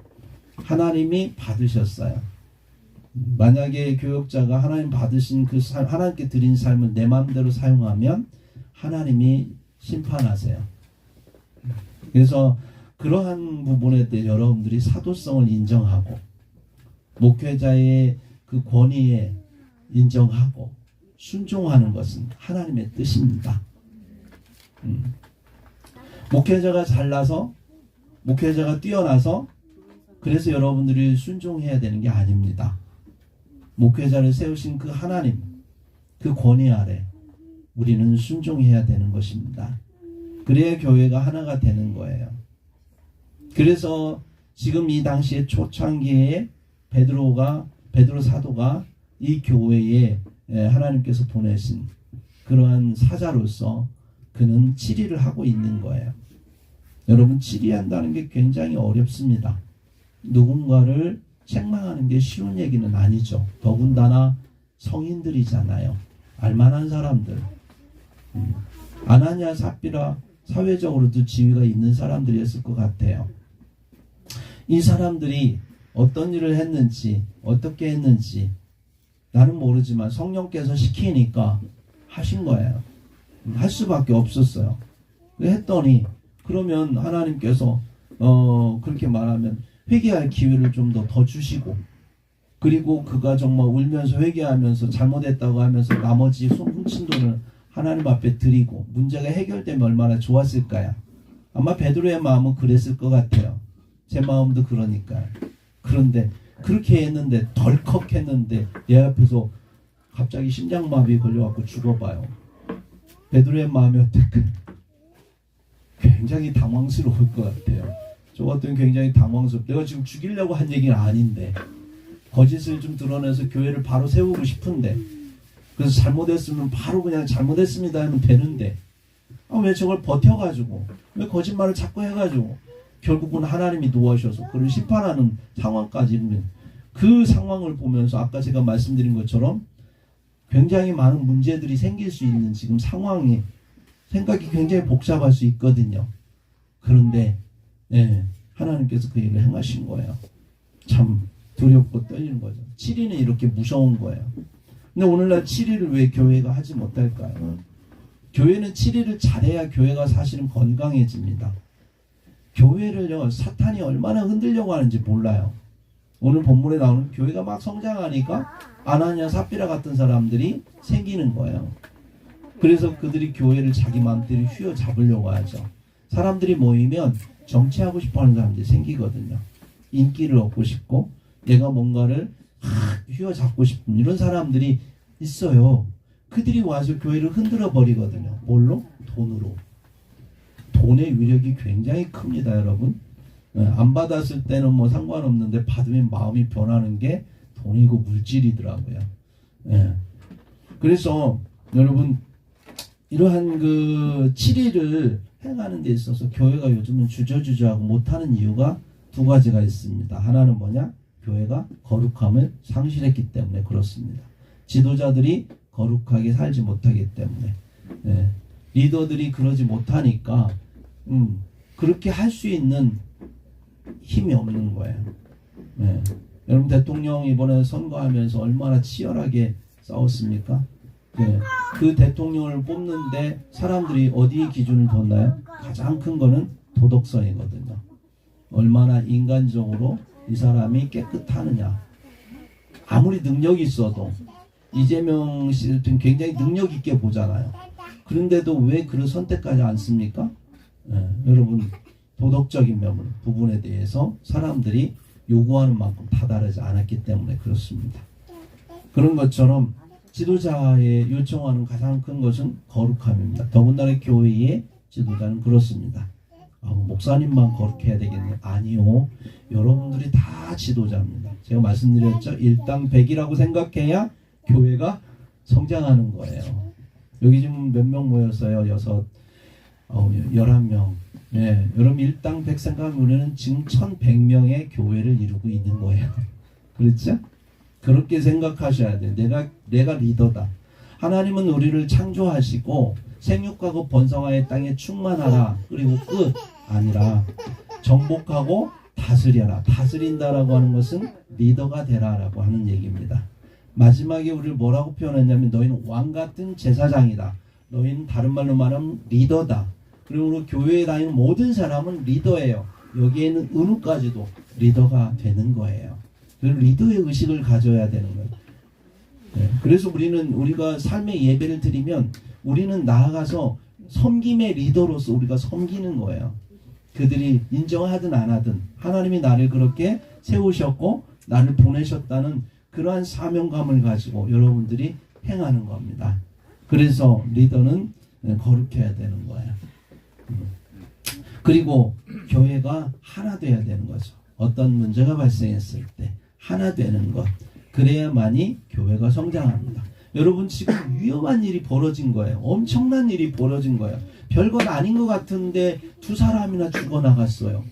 하나님이 받으셨어요. 만약에 교역자가 하나님 받으신 그 하나님께 드린 삶을 내 마음대로 사용하면 하나님이 심판하세요. 그래서 그러한 부분에 대해 여러분들이 사도성을 인정하고 목회자의 그 권위에 인정하고 순종하는 것은 하나님의 뜻입니다. 목회자가 잘나서 목회자가 뛰어나서 그래서 여러분들이 순종해야 되는 게 아닙니다. 목회자를 세우신 그 하나님 그 권위 아래 우리는 순종해야 되는 것입니다. 그래야 교회가 하나가 되는 거예요. 그래서 지금 이 당시에 초창기에 베드로 사도가 이 교회에 하나님께서 보내신 그러한 사자로서 그는 치리를 하고 있는 거예요. 여러분, 치리한다는 게 굉장히 어렵습니다. 누군가를 책망하는 게 쉬운 얘기는 아니죠. 더군다나 성인들이잖아요. 알만한 사람들. 아나니아 삽비라 사회적으로도 지위가 있는 사람들이었을 것 같아요. 이 사람들이 어떤 일을 했는지 어떻게 했는지 나는 모르지만 성령께서 시키니까 하신 거예요. 할 수밖에 없었어요. 했더니 그러면 하나님께서 그렇게 말하면 회개할 기회를 좀 더 주시고 그리고 그가 정말 울면서 회개하면서 잘못했다고 하면서 나머지 훔친 돈을 하나님 앞에 드리고 문제가 해결되면 얼마나 좋았을까요? 아마 베드로의 마음은 그랬을 것 같아요. 제 마음도 그러니까요. 그런데 그렇게 했는데 덜컥 했는데 내 앞에서 갑자기 심장마비 걸려갖고 죽어봐요. 베드로의 마음이 어떨까? 굉장히 당황스러울 것 같아요. 저 같으면 굉장히 당황스럽고 내가 지금 죽이려고 한 얘기는 아닌데 거짓을 좀 드러내서 교회를 바로 세우고 싶은데 그래서 잘못했으면 바로 그냥 잘못했습니다 하면 되는데 왜 저걸 버텨가지고 왜 거짓말을 자꾸 해가지고 결국은 하나님이 노하셔서 그를 심판하는 상황까지 이르면 그 상황을 보면서 아까 제가 말씀드린 것처럼 굉장히 많은 문제들이 생길 수 있는 지금 상황이 생각이 굉장히 복잡할 수 있거든요. 그런데 하나님께서 그 일을 행하신 거예요. 참 두렵고 떨리는 거죠. 치리는 이렇게 무서운 거예요. 근데 오늘날 치리를 왜 교회가 하지 못할까요? 교회는 치리를 잘해야 교회가 사실은 건강해집니다. 교회를요 사탄이 얼마나 흔들려고 하는지 몰라요. 오늘 본문에 나오는 교회가 막 성장하니까 아나니아 삽비라 같은 사람들이 생기는 거예요. 그래서 그들이 교회를 자기 마음대로 휘어잡으려고 하죠. 사람들이 모이면 정치하고 싶어하는 사람들이 생기거든요. 인기를 얻고 싶고 내가 뭔가를 휘어잡고 싶은 이런 사람들이 있어요. 그들이 와서 교회를 흔들어 버리거든요. 뭘로? 돈으로. 돈의 위력이 굉장히 큽니다, 여러분. 안 받았을 때는 뭐 상관없는데 받으면 마음이 변하는 게 돈이고 물질이더라고요. 그래서 여러분 이러한 그 치리를 행하는 데 있어서 교회가 요즘은 주저주저하고 못하는 이유가 두 가지가 있습니다. 하나는 뭐냐? 교회가 거룩함을 상실했기 때문에 그렇습니다. 지도자들이 거룩하게 살지 못하기 때문에 리더들이 그러지 못하니까 그렇게 할 수 있는 힘이 없는 거예요. 여러분 대통령 이번에 선거하면서 얼마나 치열하게 싸웠습니까? 그 대통령을 뽑는데 사람들이 어디에 기준을 뒀나요? 가장 큰 거는 도덕성이거든요. 얼마나 인간적으로 이 사람이 깨끗하느냐. 아무리 능력이 있어도 이재명 씨를 굉장히 능력 있게 보잖아요. 그런데도 왜 그를 선택하지 않습니까? 여러분 도덕적인 부분에 대해서 사람들이 요구하는 만큼 다다르지 않았기 때문에 그렇습니다. 그런 것처럼 지도자의 요청하는 가장 큰 것은 거룩함입니다. 더군다나 교회의 지도자는 그렇습니다. 목사님만 거룩해야 되겠네. 아니요. 여러분들이 다 지도자입니다. 제가 말씀드렸죠. 일당백이라고 생각해야 교회가 성장하는 거예요. 여기 지금 몇 명 모였어요? 11명. 여러분 일당백 생각하면 우리는 지금 1100명의 교회를 이루고 있는 거예요. 그렇죠? 그렇게 생각하셔야 돼요. 내가 리더다. 하나님은 우리를 창조하시고 생육하고 번성하여 땅에 충만하라. 그리고 끝. 아니라 정복하고 다스려라. 다스린다라고 하는 것은 리더가 되라라고 하는 얘기입니다. 마지막에 우리를 뭐라고 표현했냐면 너희는 왕같은 제사장이다. 너희는 다른 말로 말하면 리더다. 그리고 우리 교회에 다니는 모든 사람은 리더예요. 여기에는 은우까지도 리더가 되는 거예요. 리더의 의식을 가져야 되는 거예요. 네. 그래서 우리가 삶의 예배를 드리면 우리는 나아가서 섬김의 리더로서 우리가 섬기는 거예요. 그들이 인정하든 안 하든 하나님이 나를 그렇게 세우셨고 나를 보내셨다는 그러한 사명감을 가지고 여러분들이 행하는 겁니다. 그래서 리더는 거룩해야 되는 거예요. 그리고 교회가 하나 돼야 되는 거죠. 어떤 문제가 발생했을 때 하나 되는 것. 그래야만이 교회가 성장합니다. 여러분 지금 위험한 일이 벌어진 거예요. 엄청난 일이 벌어진 거예요. 별것 아닌 것 같은데 2사람이나 죽어나갔어요.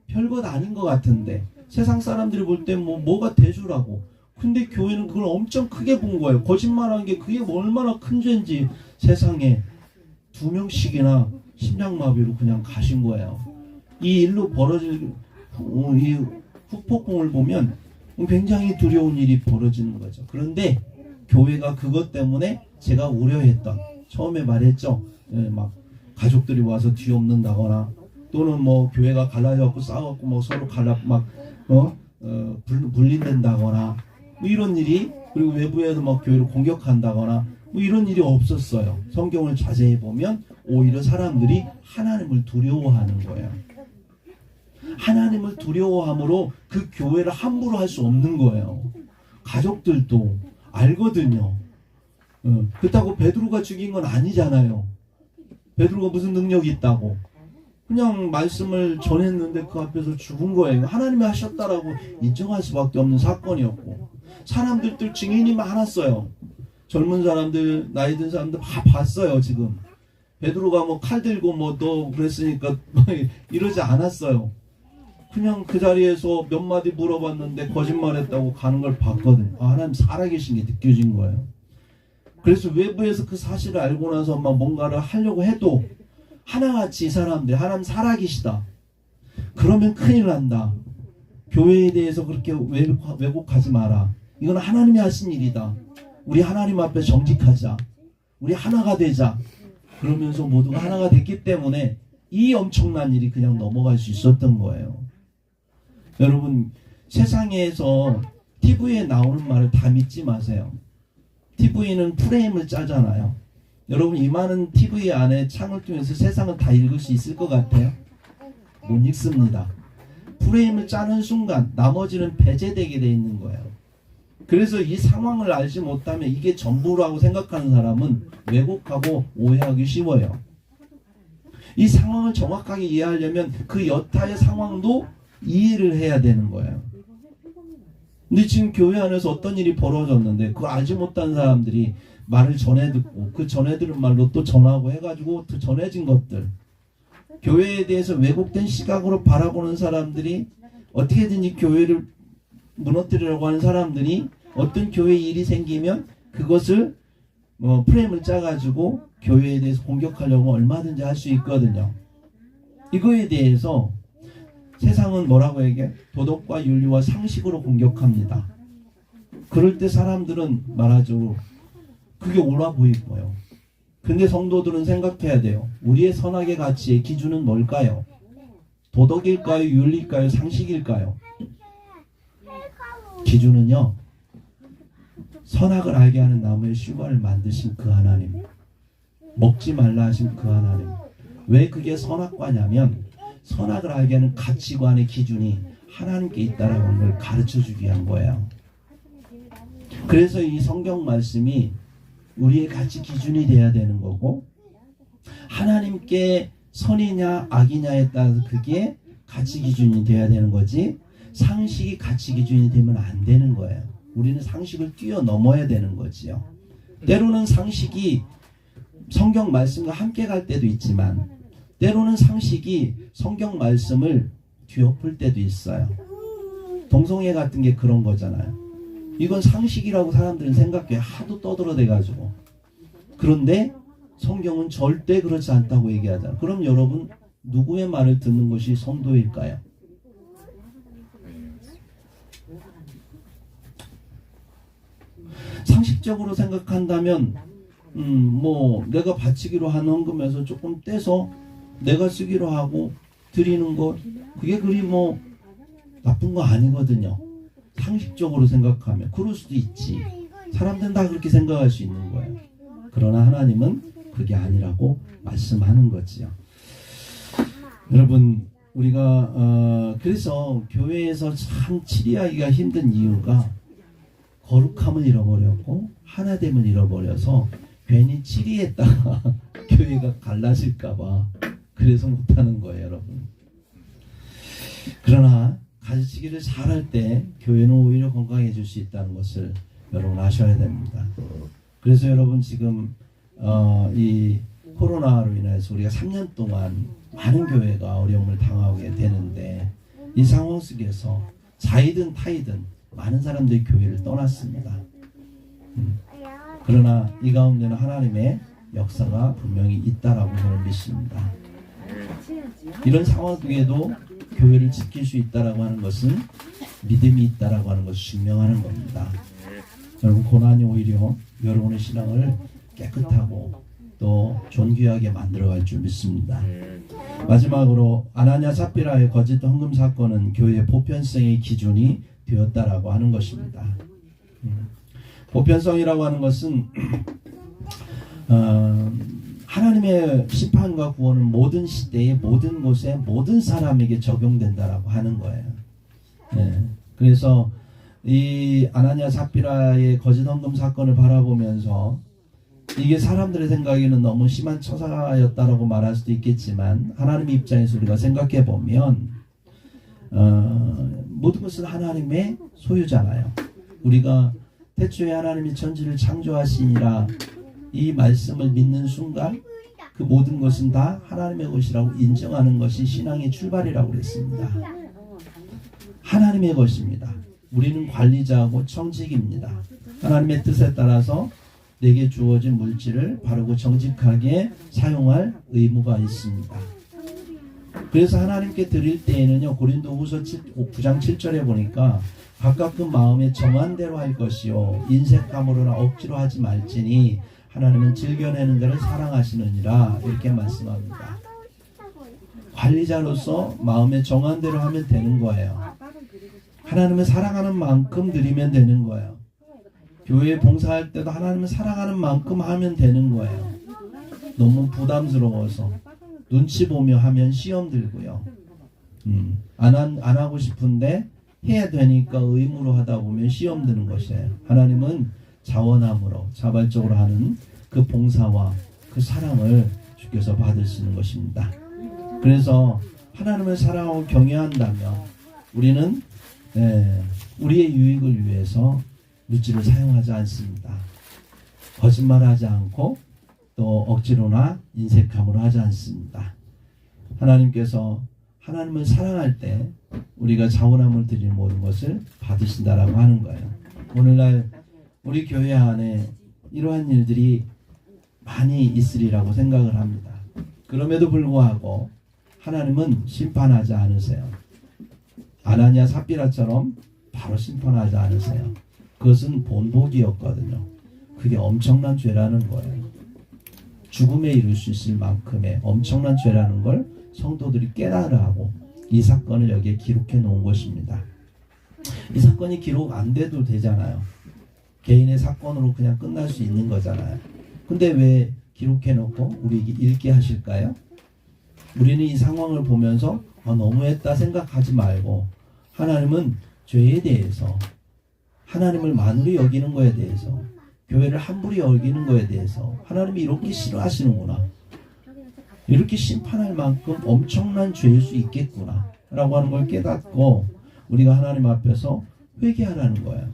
별것 아닌 것 같은데 세상 사람들이 볼 때 뭐가 대수라고. 근데 교회는 그걸 엄청 크게 본 거예요. 거짓말한 게 그게 얼마나 큰 죄인지 세상에 2명씩이나 심장마비로 그냥 가신 거예요. 이 일로 벌어질 이 후폭풍을 보면 굉장히 두려운 일이 벌어지는 거죠. 그런데 교회가 그것 때문에 제가 우려했던 처음에 말했죠. 막 가족들이 와서 뒤엎는다거나 또는 교회가 갈라져갖고 싸워갖고 서로 분리된다거나 이런 일이 그리고 외부에도 교회를 공격한다거나 이런 일이 없었어요. 성경을 자세히 보면 오히려 사람들이 하나님을 두려워하는 거예요. 하나님을 두려워함으로 그 교회를 함부로 할 수 없는 거예요. 가족들도 알거든요. 그렇다고 베드로가 죽인 건 아니잖아요. 베드로가 무슨 능력이 있다고. 그냥 말씀을 전했는데 그 앞에서 죽은 거예요. 하나님이 하셨다라고 인정할 수밖에 없는 사건이었고 사람들도 증인이 많았어요. 젊은 사람들, 나이 든 사람들 다 봤어요. 지금 베드로가 칼 들고 너 그랬으니까 이러지 않았어요. 그냥 그 자리에서 몇 마디 물어봤는데 거짓말했다고 가는 걸 봤거든요. 하나님 살아계신 게 느껴진 거예요. 그래서 외부에서 그 사실을 알고 나서 뭔가를 하려고 해도 하나같이 이 사람들 하나님 살아계시다. 그러면 큰일 난다. 교회에 대해서 그렇게 왜곡하지 마라. 이건 하나님이 하신 일이다. 우리 하나님 앞에 정직하자. 우리 하나가 되자. 그러면서 모두가 하나가 됐기 때문에 이 엄청난 일이 그냥 넘어갈 수 있었던 거예요. 여러분 세상에서 TV에 나오는 말을 다 믿지 마세요. TV는 프레임을 짜잖아요. 여러분 이 많은 TV 안에 창을 통해서 세상을 다 읽을 수 있을 것 같아요? 못 읽습니다. 프레임을 짜는 순간 나머지는 배제되게 돼 있는 거예요. 그래서 이 상황을 알지 못하면 이게 전부라고 생각하는 사람은 왜곡하고 오해하기 쉬워요. 이 상황을 정확하게 이해하려면 그 여타의 상황도 이해를 해야 되는 거예요. 근데 지금 교회 안에서 어떤 일이 벌어졌는데 그걸 알지 못한 사람들이 말을 전해 듣고 그 전해 들은 말로 또 전하고 해가지고 또 전해진 것들 교회에 대해서 왜곡된 시각으로 바라보는 사람들이 어떻게든지 교회를 무너뜨리려고 하는 사람들이 어떤 교회 일이 생기면 그것을 프레임을 짜가지고 교회에 대해서 공격하려고 얼마든지 할 수 있거든요. 이거에 대해서 세상은 뭐라고 얘기해? 도덕과 윤리와 상식으로 공격합니다. 그럴 때 사람들은 말하죠. 그게 옳아 보이고요. 근데 성도들은 생각해야 돼요. 우리의 선악의 가치의 기준은 뭘까요? 도덕일까요? 윤리일까요? 상식일까요? 기준은요. 선악을 알게 하는 나무의 실과를 만드신 그 하나님. 먹지 말라 하신 그 하나님. 왜 그게 선악과냐면 선악을 알게 하는 가치관의 기준이 하나님께 있다라는 걸 가르쳐주기 위한 거예요. 그래서 이 성경 말씀이 우리의 가치 기준이 돼야 되는 거고 하나님께 선이냐 악이냐에 따라서 그게 가치 기준이 돼야 되는 거지 상식이 가치 기준이 되면 안 되는 거예요. 우리는 상식을 뛰어넘어야 되는 거지요. 때로는 상식이 성경 말씀과 함께 갈 때도 있지만 때로는 상식이 성경 말씀을 뒤엎을 때도 있어요. 동성애 같은 게 그런 거잖아요. 이건 상식이라고 사람들은 생각해. 하도 떠들어대가지고. 그런데 성경은 절대 그렇지 않다고 얘기하잖아요. 그럼 여러분 누구의 말을 듣는 것이 성도일까요? 상식적으로 생각한다면 뭐 내가 바치기로 한 헌금에서 조금 떼서 내가 쓰기로 하고 드리는 것, 그게 그리 뭐 나쁜 거 아니거든요. 상식적으로 생각하면 그럴 수도 있지. 사람들은 다 그렇게 생각할 수 있는 거예요. 그러나 하나님은 그게 아니라고 말씀하는 거지요. 여러분, 우리가 그래서 교회에서 참 치리하기가 힘든 이유가 거룩함을 잃어버렸고 하나됨을 잃어버려서 괜히 치리했다가 교회가 갈라질까봐 그래서 못하는 거예요, 여러분. 그러나 가르치기를 잘할 때 교회는 오히려 건강해질 수 있다는 것을 여러분 아셔야 됩니다. 그래서 여러분 지금 이 코로나로 인해서 우리가 3년 동안 많은 교회가 어려움을 당하게 되는데, 이 상황 속에서 자이든 타이든 많은 사람들이 교회를 떠났습니다. 그러나 이 가운데는 하나님의 역사가 분명히 있다라고 저는 믿습니다. 이런 상황 속에도 교회를 지킬 수 있다라고 하는 것은 믿음이 있다라고 하는 것을 증명하는 겁니다. 여러분, 고난이 오히려 여러분의 신앙을 깨끗하고 또 존귀하게 만들어갈 줄 믿습니다. 마지막으로 아나니아 삽비라의 거짓 헌금 사건은 교회의 보편성의 기준이 되었다라고 하는 것입니다. 보편성이라고 하는 것은 하나님의 심판과 구원은 모든 시대에 모든 곳에 모든 사람에게 적용된다라고 하는 거예요. 네. 그래서 이 아나니아 삽비라의 거짓 헌금 사건을 바라보면서 이게 사람들의 생각에는 너무 심한 처사였다라고 말할 수도 있겠지만, 하나님의 입장에서 우리가 생각해 보면 모든 것은 하나님의 소유잖아요. 우리가 태초에 하나님이 천지를 창조하시니라 이 말씀을 믿는 순간 그 모든 것은 다 하나님의 것이라고 인정하는 것이 신앙의 출발이라고 그랬습니다. 하나님의 것입니다. 우리는 관리자하고 청직입니다. 하나님의 뜻에 따라서 내게 주어진 물질을 바르고 정직하게 사용할 의무가 있습니다. 그래서 하나님께 드릴 때에는요, 고린도후서 9장 7절에 보니까 각각 그 마음에 정한 대로 할 것이요 인색함으로나 억지로 하지 말지니 하나님은 즐겨내는 자를 사랑하시느니라, 이렇게 말씀합니다. 관리자로서 마음에 정한 대로 하면 되는 거예요. 하나님을 사랑하는 만큼 드리면 되는 거예요. 교회에 봉사할 때도 하나님을 사랑하는 만큼 하면 되는 거예요. 너무 부담스러워서 눈치 보며 하면 시험 들고요. 안 하고 싶은데 해야 되니까 의무로 하다 보면 시험 드는 것이에요. 하나님은 자원함으로 자발적으로 하는 그 봉사와 그 사랑을 주께서 받으시는 것입니다. 그래서 하나님을 사랑하고 경외한다면 우리는 우리의 유익을 위해서 물질을 사용하지 않습니다. 거짓말하지 않고 또 억지로나 인색함으로 하지 않습니다. 하나님께서 하나님을 사랑할 때 우리가 자원함을 드리는 모든 것을 받으신다라고 하는 거예요. 오늘날 우리 교회 안에 이러한 일들이 많이 있으리라고 생각을 합니다. 그럼에도 불구하고 하나님은 심판하지 않으세요. 아나니아 삽비라처럼 바로 심판하지 않으세요. 그것은 본보기였거든요. 그게 엄청난 죄라는 거예요. 죽음에 이를 수 있을 만큼의 엄청난 죄라는 걸 성도들이 깨달아 하고 이 사건을 여기에 기록해 놓은 것입니다. 이 사건이 기록 안 돼도 되잖아요. 개인의 사건으로 그냥 끝날 수 있는 거잖아요. 근데 왜 기록해 놓고 우리에게 읽게 하실까요? 우리는 이 상황을 보면서 너무했다 생각하지 말고, 하나님은 죄에 대해서, 하나님을 만으로 여기는 거에 대해서, 교회를 함부로 여기는 거에 대해서 하나님이 이렇게 싫어하시는구나, 이렇게 심판할 만큼 엄청난 죄일 수 있겠구나 라고 하는 걸 깨닫고 우리가 하나님 앞에서 회개하라는 거예요.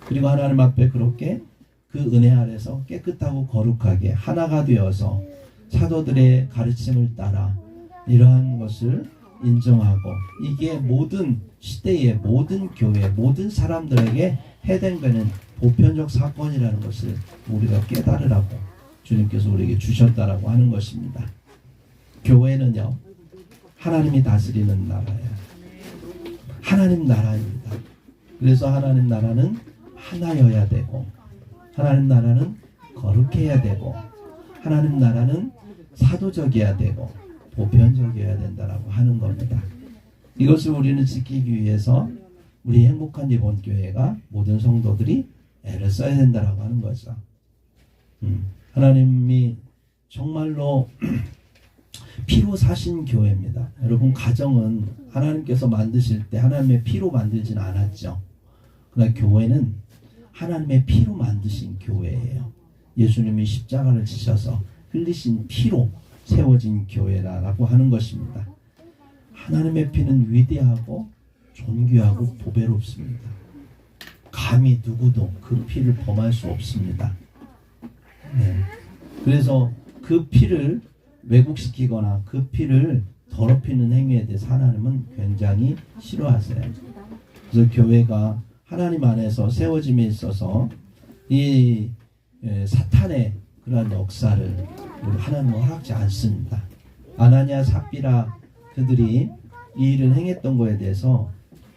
그리고 하나님 앞에 그렇게 그 은혜 아래서 깨끗하고 거룩하게 하나가 되어서 사도들의 가르침을 따라 이러한 것을 인정하고 이게 모든 시대의 모든 교회 모든 사람들에게 해당되는 보편적 사건이라는 것을 우리가 깨달으라고 주님께서 우리에게 주셨다라고 하는 것입니다. 교회는요 하나님이 다스리는 나라예요. 하나님 나라입니다. 그래서 하나님 나라는 하나여야 되고 하나님 나라는 거룩해야 되고 하나님 나라는 사도적이어야 되고 보편적이어야 된다라고 하는 겁니다. 이것을 우리는 지키기 위해서 우리 행복한 이번교회가 모든 성도들이 애를 써야 된다라고 하는 거죠. 하나님이 정말로 피로 사신 교회입니다. 여러분 가정은 하나님께서 만드실 때 하나님의 피로 만들진 않았죠. 그러나 교회는 하나님의 피로 만드신 교회예요. 예수님이 십자가를 지셔서 흘리신 피로 세워진 교회라고 하는 것입니다. 하나님의 피는 위대하고 존귀하고 보배롭습니다. 감히 누구도 그 피를 범할 수 없습니다. 네. 그래서 그 피를 왜곡시키거나 그 피를 더럽히는 행위에 대해서 하나님은 굉장히 싫어하세요. 그래서 교회가 하나님 안에서 세워짐에 있어서 이 사탄의 그러한 역사를 하나님은 허락지 않습니다. 아나니아 삽비라 그들이 이 일을 행했던 것에 대해서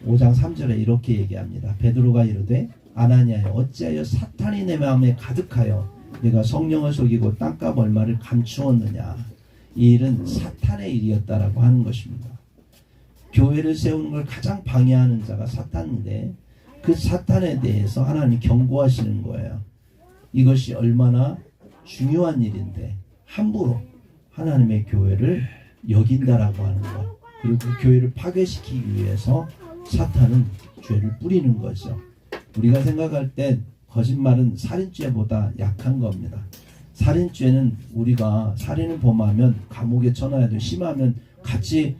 5장 3절에 이렇게 얘기합니다. 베드로가 이르되 아나니아여 어찌하여 사탄이 내 마음에 가득하여 내가 성령을 속이고 땅값 얼마를 감추었느냐. 이 일은 사탄의 일이었다라고 하는 것입니다. 교회를 세우는 걸 가장 방해하는 자가 사탄인데 그 사탄에 대해서 하나님이 경고하시는 거예요. 이것이 얼마나 중요한 일인데 함부로 하나님의 교회를 여긴다라고 하는 것. 그리고 그 교회를 파괴시키기 위해서 사탄은 죄를 뿌리는 거죠. 우리가 생각할 때 거짓말은 살인죄보다 약한 겁니다. 살인죄는 우리가 살인을 범하면 감옥에 쳐넣어야 돼. 심하면 같이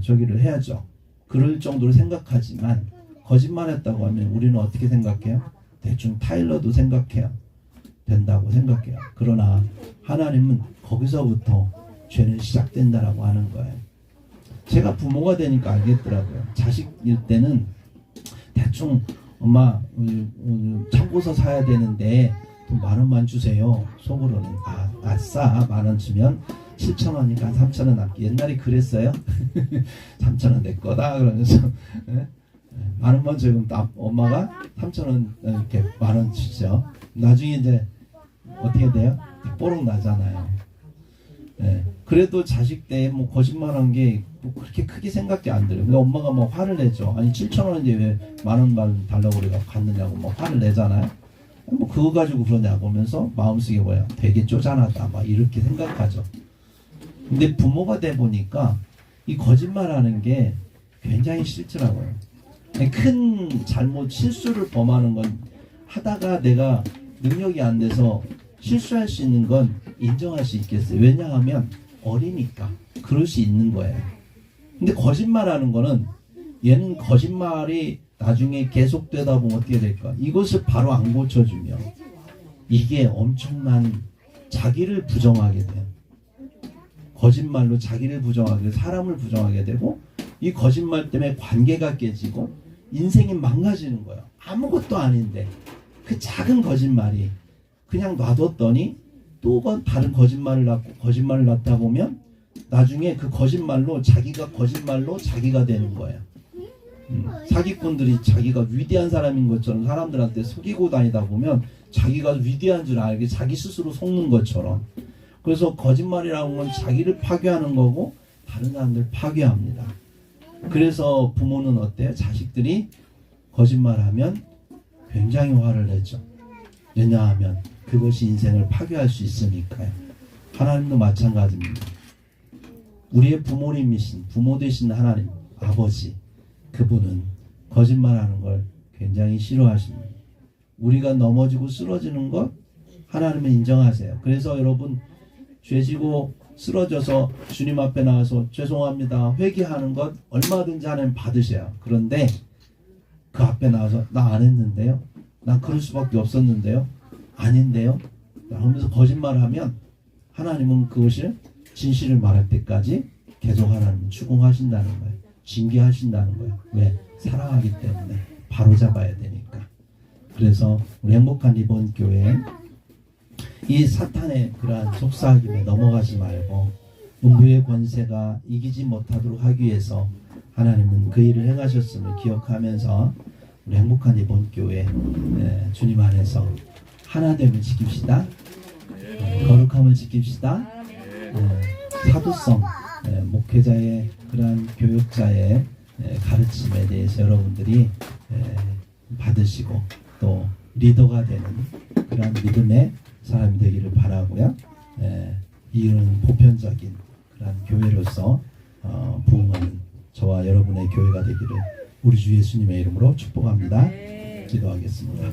저기를 해야죠. 그럴 정도로 생각하지만 거짓말했다고 하면 우리는 어떻게 생각해요? 대충 타일러도 생각해요. 된다고 생각해요. 그러나 하나님은 거기서부터 죄는 시작된다라고 하는 거예요. 제가 부모가 되니까 알겠더라고요. 자식일 때는 대충 엄마 오늘 참고서 사야 되는데 돈 10,000원만 주세요. 속으로는 아싸 10,000원 주면 7,000원이니까 3,000원 남기. 옛날에 그랬어요. 3,000원 내 거다 그러면서 10,000원 주면 엄마가 3,000원 이렇게 10,000원 주죠. 나중에 이제 어떻게 돼요? 뽀록 나잖아요. 그래도 자식 때 뭐 거짓말한 게 뭐 그렇게 크게 생각이 안 들어요. 근데 엄마가 뭐 화를 내죠. 아니 7,000원인데 왜 10,000원 달라고 그래가 갔느냐고 뭐 화를 내잖아요. 뭐 그거 가지고 그러냐고 하면서 마음속에 뭐야 되게 쪼잔하다 막 이렇게 생각하죠. 근데 부모가 돼 보니까 이 거짓말하는 게 굉장히 싫더라고요. 큰 잘못 실수를 범하는 건 하다가 내가 능력이 안 돼서 실수할 수 있는 건 인정할 수 있겠어요. 왜냐하면 어리니까 그럴 수 있는 거예요. 근데 거짓말하는 거는 얘는 거짓말이 나중에 계속되다 보면 어떻게 될까? 이것을 바로 안 고쳐주면 이게 엄청난 자기를 부정하게 돼요. 거짓말로 자기를 부정하게 되고 사람을 부정하게 되고 이 거짓말 때문에 관계가 깨지고 인생이 망가지는 거예요. 아무것도 아닌데 그 작은 거짓말이 그냥 놔뒀더니 또 다른 거짓말을 낳다 보면 나중에 그 거짓말로 자기가 되는 거예요. 사기꾼들이 자기가 위대한 사람인 것처럼 사람들한테 속이고 다니다 보면 자기가 위대한 줄 알게 자기 스스로 속는 것처럼. 그래서 거짓말이라는 건 자기를 파괴하는 거고 다른 사람들 파괴합니다. 그래서 부모는 어때요? 자식들이 거짓말하면 굉장히 화를 내죠. 왜냐하면 그것이 인생을 파괴할 수 있으니까요. 하나님도 마찬가지입니다. 우리의 부모 되신 하나님 아버지 그분은 거짓말하는 걸 굉장히 싫어하십니다. 우리가 넘어지고 쓰러지는 것 하나님은 인정하세요. 그래서 여러분 죄지고 쓰러져서 주님 앞에 나와서 죄송합니다 회개하는 것 얼마든지 하나님 받으셔요. 그런데 그 앞에 나와서 나 안 했는데요, 난 그럴 수밖에 없었는데요, 아닌데요 하면서 거짓말하면 하나님은 그것을 진실을 말할 때까지 계속 하나님은 추궁하신다는 거예요. 징계하신다는 거예요. 왜? 사랑하기 때문에 바로 잡아야 되니까. 그래서 우리 행복한 리본 교회 이 사탄의 그러한 속삭임에 넘어가지 말고 음부의 권세가 이기지 못하도록 하기 위해서 하나님은 그 일을 행하셨음을 기억하면서 우리 행복한 리본 교회 주님 안에서 하나됨을 지킵시다. 거룩함을 지킵시다. 사도성 목회자의 그러한 교육자의 가르침에 대해서 여러분들이 받으시고 또 리더가 되는 그런 믿음의 사람이 되기를 바라고요. 이런 보편적인 그런 교회로서 부흥하는 저와 여러분의 교회가 되기를 우리 주 예수님의 이름으로 축복합니다. 기도하겠습니다.